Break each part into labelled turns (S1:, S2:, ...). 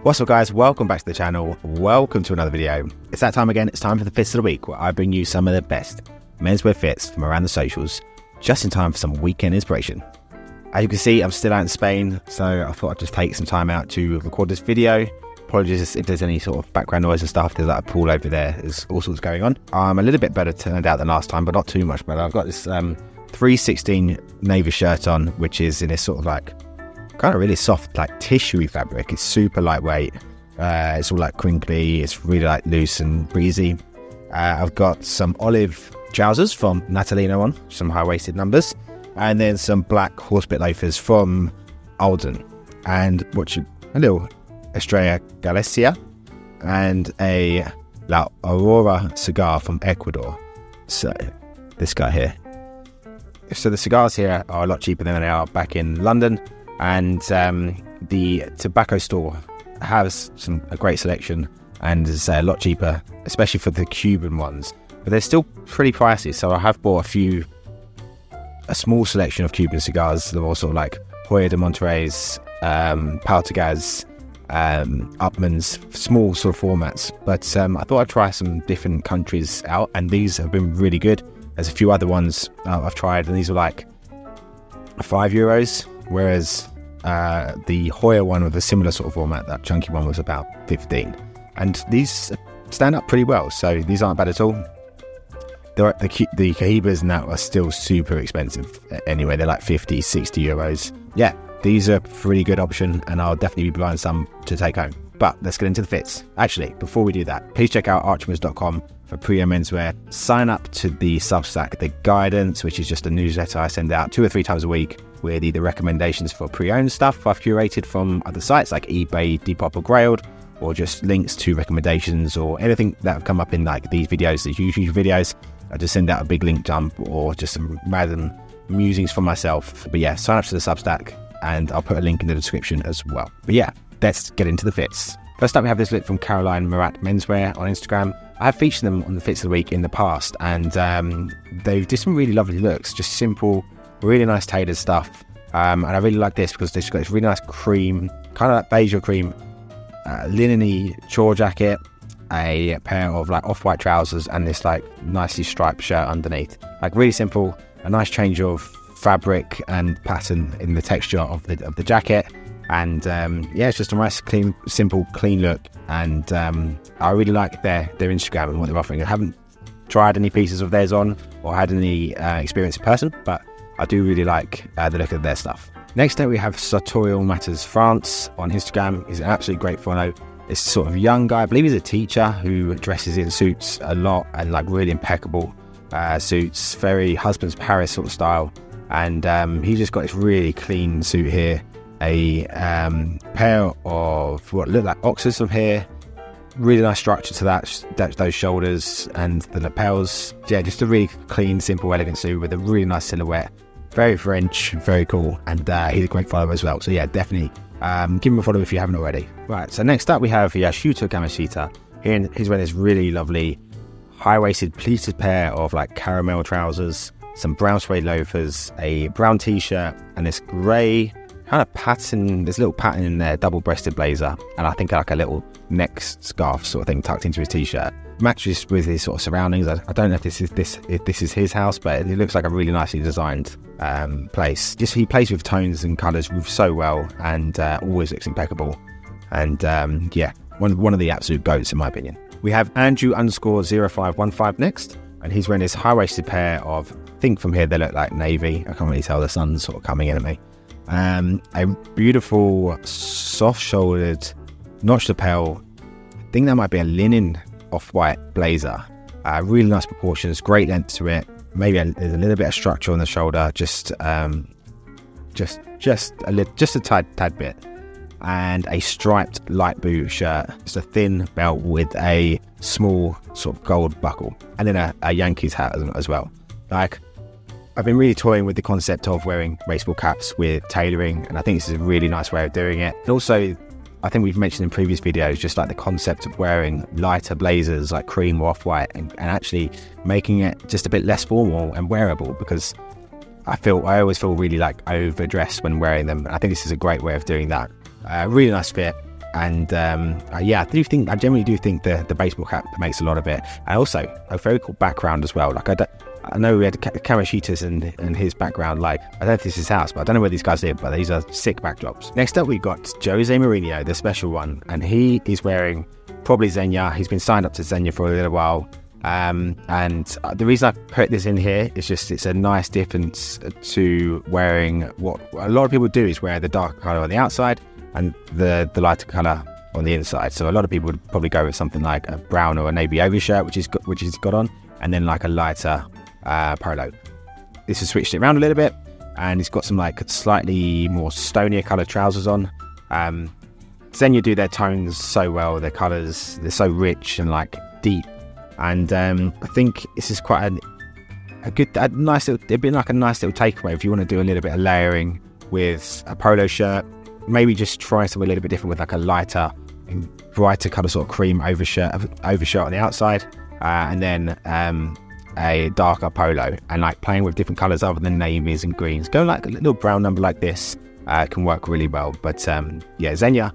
S1: What's up guys, welcome back to the channel, welcome to another video. It's that time again, it's time for the fits of the week where I bring you some of the best menswear fits from around the socials, just in time for some weekend inspiration. As you can see, I'm still out in Spain, so I thought I'd just take some time out to record this video. Apologies if there's any sort of background noise and stuff, there's like a pool over there, there's all sorts going on. I'm a little bit better turned out than last time, but not too much better. I've got this 316 navy shirt on, which is in this sort of like kind of really soft, like tissuey fabric. It's super lightweight. It's all like crinkly. It's really like loose and breezy. I've got some olive trousers from Natalino on, some high-waisted numbers, and then some black horsebit loafers from Alden, and a little Estrella Galicia, and a La Aurora cigar from Ecuador. So this guy here. So the cigars here are a lot cheaper than they are back in London. And the tobacco store has a great selection and is a lot cheaper, especially for the Cuban ones. But they're still pretty pricey, so I have bought a small selection of Cuban cigars. They're also like Hoya de Monterrey's, Paltagas, Upman's, small sort of formats. But I thought I'd try some different countries out, and these have been really good. There's a few other ones I've tried, and these were like €5, whereas the Hoya one with a similar sort of format, that chunky one, was about 15. And these stand up pretty well, so these aren't bad at all. The Cohibas and that are still super expensive anyway. They're like 50, 60 euros. Yeah, these are a pretty good option, and I'll definitely be buying some to take home. But let's get into the fits. Actually, before we do that, please check out archimers.com for pre-owned menswear. Sign up to the Substack, The Guidance, which is just a newsletter I send out 2 or 3 times a week with either recommendations for pre-owned stuff I've curated from other sites like eBay, Depop or Grailed, or just links to recommendations or anything that have come up in like these videos, these YouTube videos. I just send out a big link dump or just some random musings from myself. But yeah, sign up to the Substack and I'll put a link in the description as well. But yeah, let's get into the fits. First up, we have this look from Caroline Murat Menswear on Instagram. I have featured them on the fits of the week in the past, and they've just some really lovely looks, just simple, really nice tailored stuff. And I really like this because they've got this really nice cream, kind of like beige or cream, linen-y chore jacket, a pair of like off-white trousers, and this like nicely striped shirt underneath. Like really simple, a nice change of fabric and pattern in the texture of the jacket. And yeah, it's just a nice, clean, simple, clean look. And I really like their Instagram and what they're offering. I haven't tried any pieces of theirs on or had any experience in person, but I do really like the look of their stuff. Next up, we have Sartorial Matters France on Instagram. He's an absolutely great follow. It's sort of young guy, I believe he's a teacher who dresses in suits a lot and like really impeccable suits, very husband's Paris sort of style. And he's just got this really clean suit here. A pair of what look like oxers from here, really nice structure to those shoulders and the lapels. Yeah, just a really clean, simple, elegant suit with a really nice silhouette. Very French, very cool, and he's a great follower as well. So yeah, definitely give him a follow if you haven't already. Right, so next up we have Yashuto Camoshita. He's wearing this really lovely high-waisted pleated pair of like caramel trousers, some brown suede loafers, a brown t-shirt, and this grey kind of pattern, this little pattern in there, double-breasted blazer, and I think like a little neck scarf sort of thing tucked into his t-shirt. Matches with his sort of surroundings. I don't know if this is his house, but it looks like a really nicely designed place. Just he plays with tones and colours so well, and always looks impeccable. And yeah, one of the absolute goats in my opinion. We have Andrew_0515 next, and he's wearing this high-waisted pair of, I think from here they look like navy. I can't really tell, the sun's sort of coming in at me. A beautiful soft-shouldered notched lapel. I think that might be a linen off-white blazer. Really nice proportions, great length to it. Maybe there's a little bit of structure on the shoulder, just a tad bit. And a striped light blue shirt, just a thin belt with a small sort of gold buckle, and then a Yankees hat as well. Like, I've been really toying with the concept of wearing baseball caps with tailoring, and I think this is a really nice way of doing it. And also, I think we've mentioned in previous videos, just like the concept of wearing lighter blazers like cream or off-white, and actually making it just a bit less formal and wearable, because I always feel really like overdressed when wearing them. I think this is a great way of doing that. Really nice fit, And yeah, I generally do think the baseball cap makes a lot of it. And also a very cool background as well. Like I know we had Camoshitas and his background. Like, I don't know if this is his house, but I don't know where these guys live, but these are sick backdrops. Next up, we've got Jose Mourinho, the special one, and he is wearing probably Zegna. He's been signed up to Zegna for a little while. And the reason I put this in here is just it's a nice difference to wearing what a lot of people do is wear the dark colour on the outside and the lighter colour on the inside. So a lot of people would probably go with something like a brown or a navy overshirt, which he's got on, and then like a lighter polo. This has switched it around a little bit, and he's got some like slightly more stonier coloured trousers on. Zegna do their tones so well, their colours, they're so rich and like deep. And I think this is quite a nice little, it'd be like a nice little takeaway if you want to do a little bit of layering with a polo shirt. Maybe just try something a little bit different with like a lighter, brighter colour sort of cream overshirt on the outside, and then a darker polo, and like playing with different colours other than navies and greens. Go like a little brown number like this can work really well. But yeah, Zegna,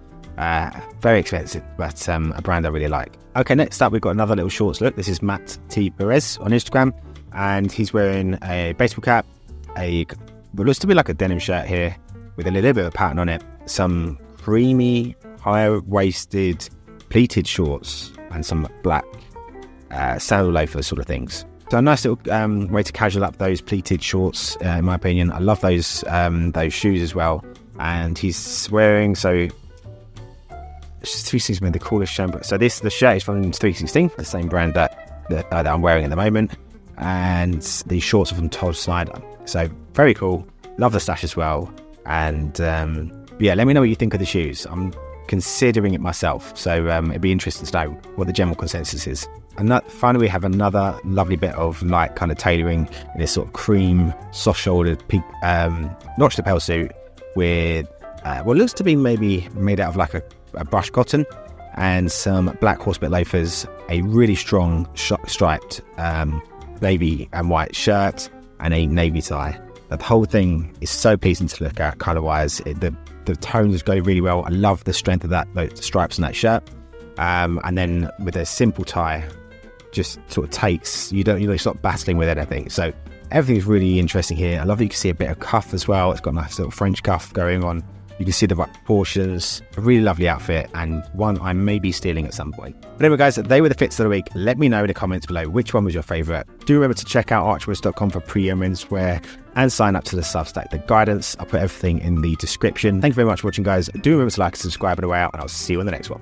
S1: very expensive, but a brand I really like. Okay, next up we've got another little shorts look. This is Matt T. Perez on Instagram, and he's wearing a baseball cap, what looks to be like a denim shirt here with a little bit of a pattern on it, some creamy, higher-waisted, pleated shorts, and some black sandal loafers sort of things. So a nice little way to casual up those pleated shorts, in my opinion. I love those shoes as well. And he's wearing, so 316 made the coolest shampoo. So the shirt is from 316, the same brand that I'm wearing at the moment, and the shorts are from Todd Snyder. So very cool. Love the stash as well. And yeah, let me know what you think of the shoes. I'm considering it myself, so it'd be interesting to know what the general consensus is. And finally, we have another lovely bit of light kind of tailoring in this sort of cream, soft-shouldered, pink, notched lapel suit with what looks to be maybe made out of like a brushed cotton, and some black horsebit loafers, a really strong striped navy and white shirt, and a navy tie. The whole thing is so pleasing to look at colour-wise. The tones go really well. I love the strength of those stripes on that shirt. And then with a simple tie, just sort of takes, you don't stop battling with anything. So everything's really interesting here. I love that you can see a bit of cuff as well. It's got a nice little French cuff going on. You can see the right proportions. A really lovely outfit, and one I may be stealing at some point. But anyway, guys, they were the fits of the week. Let me know in the comments below which one was your favourite. Do remember to check out archwoods.com for pre-owned menswear and sign up to the Substack, The Guidance. I'll put everything in the description. Thank you very much for watching, guys. Do remember to like and subscribe on the way out, and I'll see you in the next one.